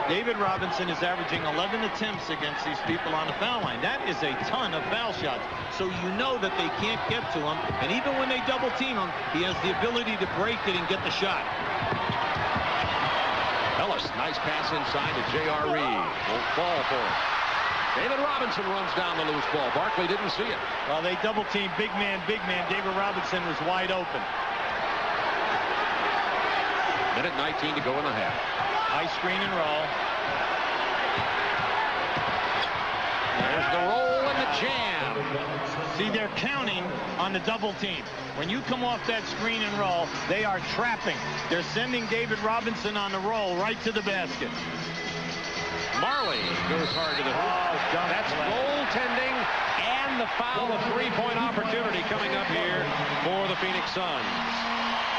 David Robinson is averaging 11 attempts against these people on the foul line. That is a ton of foul shots. So you know that they can't get to him. And even when they double team him, he has the ability to break it and get the shot. Ellis, nice pass inside to J.R. Reed. Won't fall for it. David Robinson runs down the loose ball. Barkley didn't see it. Well, they double team big man, big man. David Robinson was wide open. Minute 19 to go in the half. High screen and roll. There's the roll and the jam. See, they're counting on the double team. When you come off that screen and roll, they are trapping. They're sending David Robinson on the roll right to the basket. Marley goes hard to the hoop. That's goaltending and the foul, a three-point opportunity coming up here for the Phoenix Suns.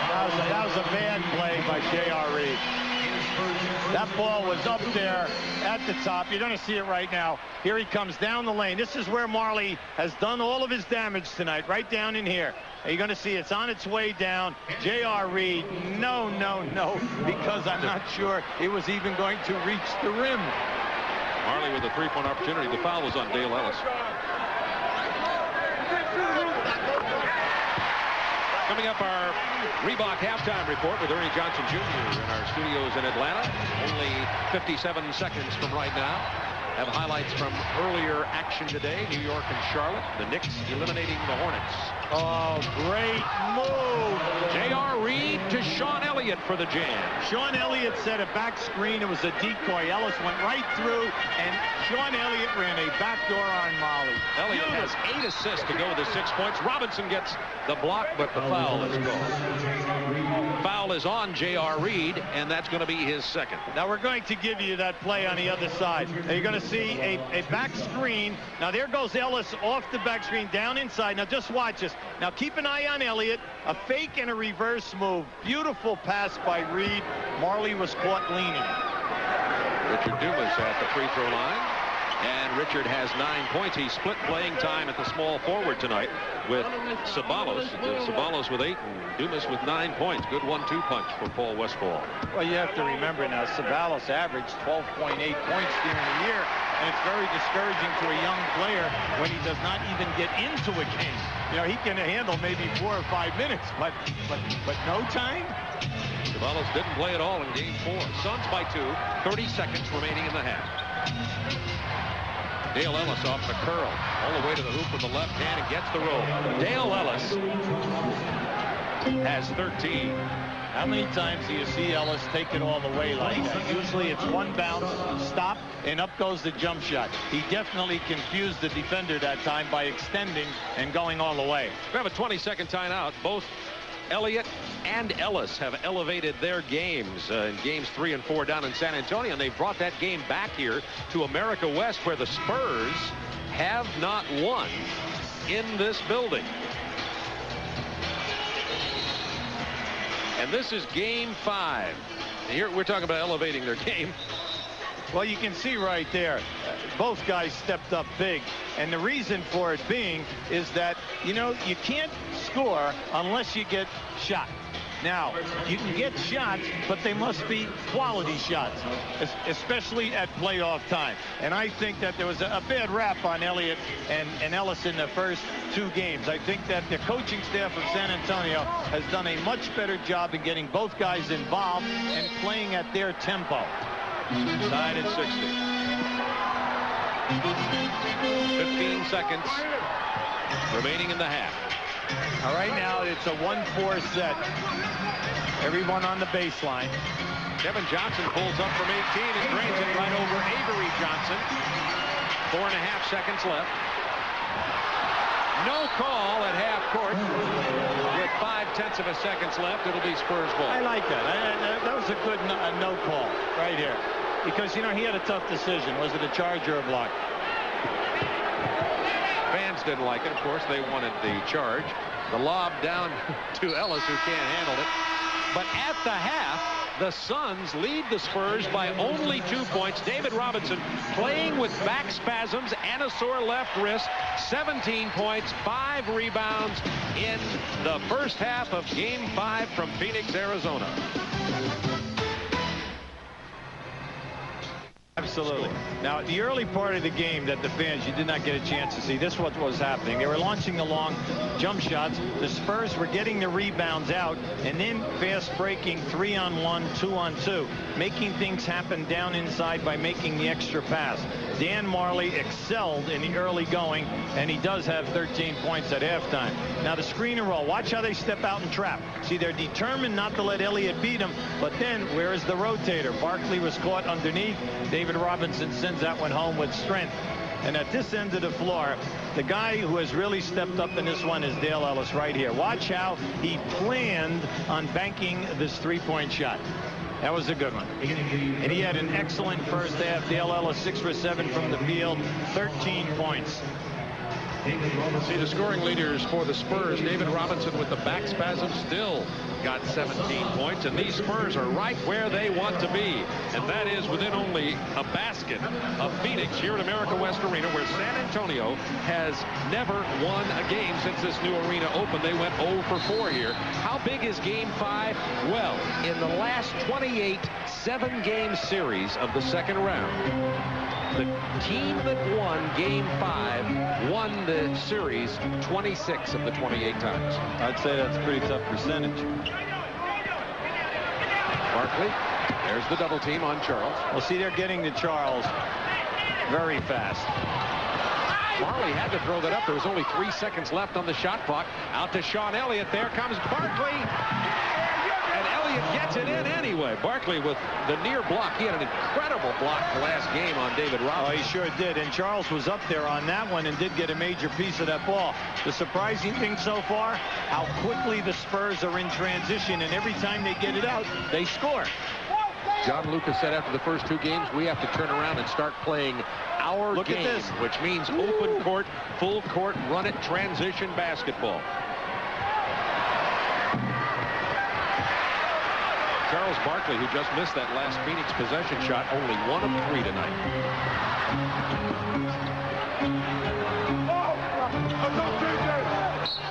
That was a bad play by J.R. Reed. That ball was up there at the top. You're going to see it right now. Here he comes down the lane. This is where Marley has done all of his damage tonight, right down in here. And you're going to see it's on its way down. J.R. Reed, no, because I'm not sure it was even going to reach the rim. Marley with a three-point opportunity. The foul was on Dale Ellis. Coming up, our Reebok halftime report with Ernie Johnson Jr. in our studios in Atlanta. Only 57 seconds from right now. Have highlights from earlier action today. New York and Charlotte. The Knicks eliminating the Hornets. Oh, great move. J.R. Reed to Sean Elliott for the jam. Sean Elliott set a back screen. It was a decoy. Ellis went right through, and Sean Elliott ran a backdoor on Molly. Elliott has 8 assists to go with his 6 points. Robinson gets the block, but the foul is called. Foul is on J.R. Reed, and that's going to be his second. Now we're going to give you that play on the other side. Now you're going to see a back screen. Now there goes Ellis off the back screen down inside. Now just watch this. Now keep an eye on Elliott. A fake and a reverse move. Beautiful pass by Reed. Marley was caught leaning. Richard Dumas at the free throw line. And Richard has 9 points. He split playing time at the small forward tonight with Sabalos. Sabalos with 8 and Dumas with 9 points. Good 1-2 punch for Paul Westphal. Well, you have to remember now, Sabalos averaged 12.8 points during the year. And it's very discouraging to a young player when he does not even get into a game. You know, he can handle maybe 4 or 5 minutes, but no time. Sabalos didn't play at all in game 4. Suns by 2. 30 seconds remaining in the half. Dale Ellis off the curl, all the way to the hoop with the left hand and gets the roll. Dale Ellis has 13. How many times do you see Ellis take it all the way like that? Usually it's one bounce, stop, and up goes the jump shot. He definitely confused the defender that time by extending and going all the way. We have a 20-second timeout. Both Elliott and Ellis have elevated their games in games 3 and 4 down in San Antonio, and they brought that game back here to America West, where the Spurs have not won in this building. And this is game 5. Here we're talking about elevating their game. Well, you can see right there, both guys stepped up big. And the reason for it being is that, you know, you can't score unless you get shot. Now, you can get shots, but they must be quality shots, especially at playoff time. And I think that there was a bad rap on Elliott and Ellis in the first 2 games. I think that the coaching staff of San Antonio has done a much better job in getting both guys involved and playing at their tempo. 9 and 60. 15 seconds remaining in the half. All right, now it's a 1-4 set. Everyone on the baseline. Kevin Johnson pulls up from 18 and drains it right over Avery Johnson. 4.5 seconds left. No call at half court. With 0.5 seconds left, it'll be Spurs ball. I like that. That was a good no call right here. Because, you know, he had a tough decision. Was it a charge or a block? Fans didn't like it. Of course, they wanted the charge. The lob down to Ellis, who can't handle it. But at the half, the Suns lead the Spurs by only 2 points. David Robinson playing with back spasms and a sore left wrist. 17 points, 5 rebounds in the first half of Game 5 from Phoenix, Arizona. Absolutely. Now, the early part of the game that the fans, you did not get a chance to see. This is what was happening. They were launching along jump shots. The Spurs were getting the rebounds out and then fast breaking 3-on-1, 2-on-2, making things happen down inside by making the extra pass. Dan Marley excelled in the early going, and he does have 13 points at halftime. Now, the screen and roll. Watch how they step out and trap. See, they're determined not to let Elliott beat them, but then where is the rotator? Barkley was caught underneath. David Robinson sends that one home with strength. And at this end of the floor, the guy who has really stepped up in this one is Dale Ellis right here. Watch how he planned on banking this three-point shot. That was a good one. And he had an excellent first half. Dale Ellis 6 for 7 from the field, 13 points. See the scoring leaders for the Spurs. David Robinson with the back spasm still got 17 points, and these Spurs are right where they want to be, and that is within only a basket of Phoenix here at America West Arena, where San Antonio has never won a game since this new arena opened. They went 0 for 4 here. How big is Game 5? Well, in the last 28 7-game series of the second round, the team that won Game 5 won the series 26 of the 28 times. I'd say that's a pretty tough percentage. Barkley, there's the double team on Charles. Well, see, they're getting to Charles very fast. Marley had to throw that up. There was only 3 seconds left on the shot clock. Out to Sean Elliott. There comes Barkley. And Elliott gets it in anyway. Barkley with the near block. He had an incredible block the last game on David Robinson. Oh, he sure did. And Charles was up there on that one and did get a major piece of that ball. The surprising thing so far, how quickly the Spurs are in transition, and every time they get it out, they score. John Lucas said after the first 2 games, we have to turn around and start playing our Look game, at this. which means open court, full court, run it, transition basketball. Charles Barkley, who just missed that last Phoenix possession shot, only 1 of 3 tonight.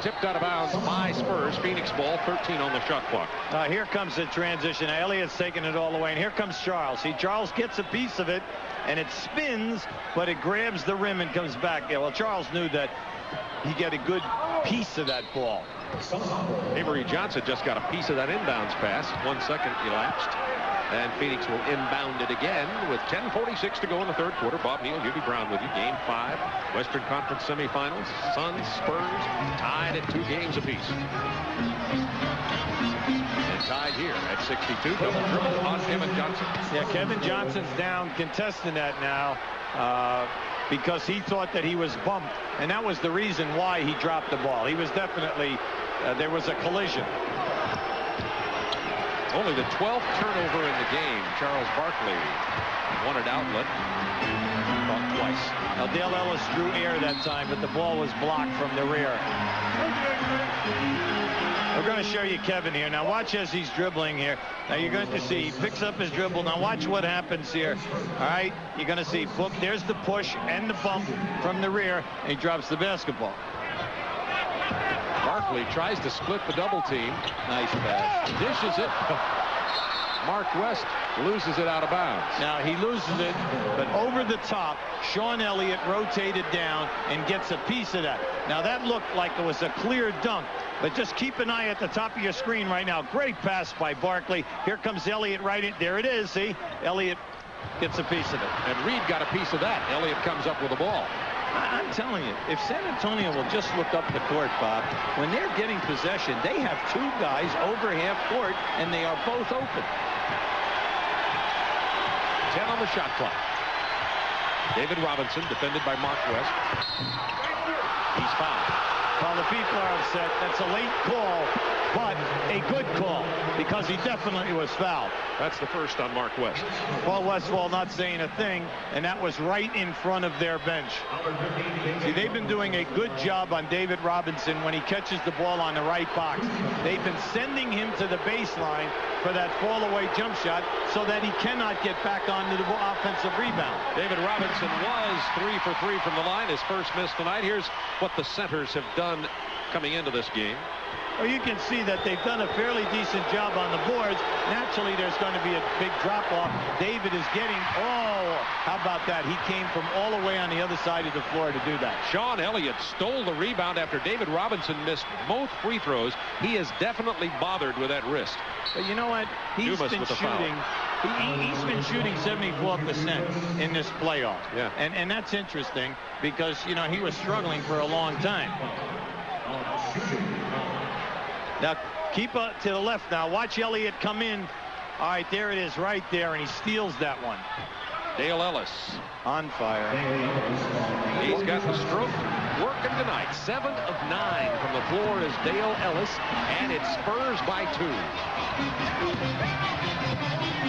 Tipped out of bounds by Spurs. Phoenix ball, 13 on the shot clock. Here comes the transition. Elliott's taking it all the way, and here comes Charles. See, Charles gets a piece of it, and it spins, but it grabs the rim and comes back. Yeah, well, Charles knew that he got a good piece of that ball. Avery Johnson just got a piece of that inbounds pass. 1 second elapsed. And Phoenix will inbound it again with 10:46 to go in the third quarter. Bob Neal, Hubie Brown with you. Game 5, Western Conference semifinals. Suns, Spurs, tied at 2 games apiece. And tied here at 62. Double dribble on Kevin Johnson. Yeah, Kevin Johnson's down contesting that now because he thought that he was bumped, and that was the reason why he dropped the ball. He was definitely, there was a collision. Only the 12th turnover in the game. Charles Barkley wanted outlet. Caught twice. Now, Dale Ellis drew air that time, but the ball was blocked from the rear. We're going to show you Kevin here. Now, watch as he's dribbling here. Now, you're going to see he picks up his dribble. Now, watch what happens here. All right, you're going to see, book, there's the push and the bump from the rear, and he drops the basketball. Barkley tries to split the double team. Nice pass. Dishes it. Mark West loses it out of bounds. Now he loses it, but over the top, Sean Elliott rotated down and gets a piece of that. Now that looked like it was a clear dunk, but just keep an eye at the top of your screen right now. Great pass by Barkley. Here comes Elliott right in. There it is. See, Elliott gets a piece of it. And Reed got a piece of that. Elliott comes up with the ball. I'm telling you, if San Antonio will just look up the court, Bob, when they're getting possession, they have 2 guys over half court, and they are both open. 10 on the shot clock. David Robinson, defended by Mark West. He's fouled. Well, the people are upset. That's a late call, but a good call, because he definitely was fouled. That's the first on Mark West. Paul Westphal not saying a thing, and that was right in front of their bench. See, they've been doing a good job on David Robinson when he catches the ball on the right box. They've been sending him to the baseline for that fall-away jump shot so that he cannot get back onto the offensive rebound. David Robinson was 3 for 3 from the line. His first miss tonight. Here's what the centers have done coming into this game. Well, you can see that they've done a fairly decent job on the boards. Naturally, there's going to be a big drop-off. David is getting, How about that? He came from all the way on the other side of the floor to do that. Sean Elliott stole the rebound after David Robinson missed both free throws. He is definitely bothered with that wrist. But you know what? He's been shooting. He's been shooting 74% in this playoff. Yeah. And that's interesting because, you know, he was struggling for a long time. Now, keep to the left now. Watch Elliott come in. All right, there it is right there, and he steals that one. Dale Ellis. On fire. He's got the stroke working tonight. 7 of 9 from the floor is Dale Ellis, and it's Spurs by 2.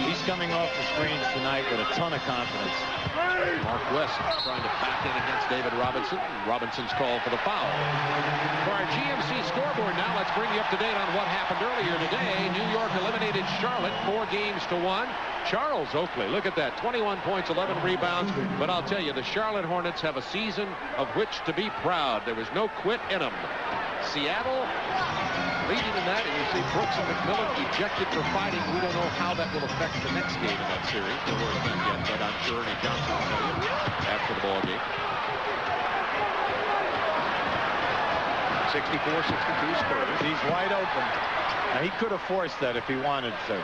He's coming off the screens tonight with a ton of confidence. Mark West trying to back in against David Robinson. Robinson's called for the foul. For our GMC scoreboard now, let's bring you up to date on what happened earlier today. New York eliminated Charlotte 4-1. Charles Oakley, look at that, 21 points, 11 rebounds. But I'll tell you, the Charlotte Hornets have a season of which to be proud. There was no quit in them. Seattle leading in that, and you see Brooks and McMillan ejected for fighting. We don't know how that will affect the next game in that series. No word on that yet, but I'm sure Ernie Johnson will tell you after the ball game. 64-62 Spurs. He's wide open. Now, he could have forced that if he wanted to.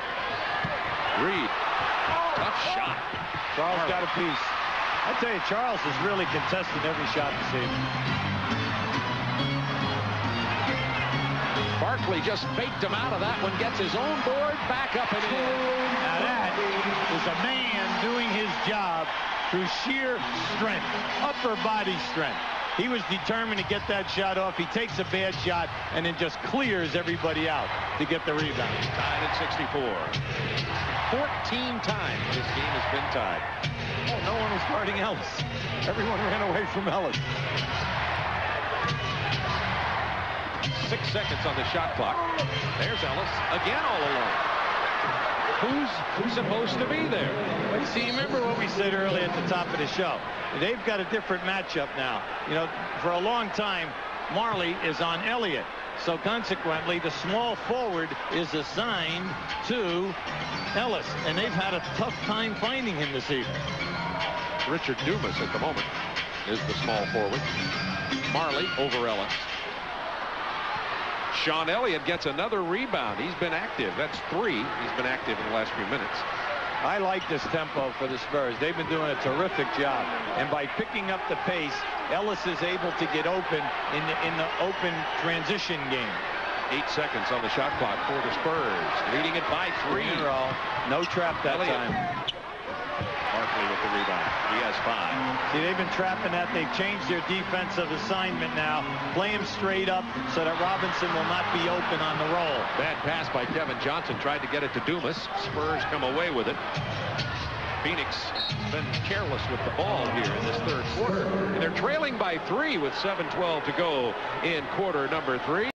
Reed. Tough shot. Charles got a piece. I tell you, Charles has really contested every shot this evening. Barkley just faked him out of that one, gets his own board, back up and in. Now that is a man doing his job through sheer strength, upper body strength. He was determined to get that shot off. He takes a bad shot and then just clears everybody out to get the rebound. Tied at 64. 14 times this game has been tied. Oh, no one was guarding Ellis. Everyone ran away from Ellis. 6 seconds on the shot clock. There's Ellis again all alone. Who's supposed to be there? Well, you see, remember what we said earlier at the top of the show. They've got a different matchup now. You know, for a long time, Marley is on Elliott. So consequently, the small forward is assigned to Ellis. And they've had a tough time finding him this evening. Richard Dumas at the moment is the small forward. Marley over Ellis. Sean Elliott gets another rebound. He's been active. That's 3. He's been active in the last few minutes. I like this tempo for the Spurs. They've been doing a terrific job. And by picking up the pace, Ellis is able to get open in the open transition game. 8 seconds on the shot clock for the Spurs. Leading it by 3. No trap that time. Barkley with the rebound. He has 5. See, they've been trapping that. They've changed their defensive assignment now. Play him straight up so that Robinson will not be open on the roll. Bad pass by Kevin Johnson. Tried to get it to Dumas. Spurs come away with it. Phoenix has been careless with the ball here in this third quarter. And they're trailing by 3 with 7:12 to go in quarter number 3.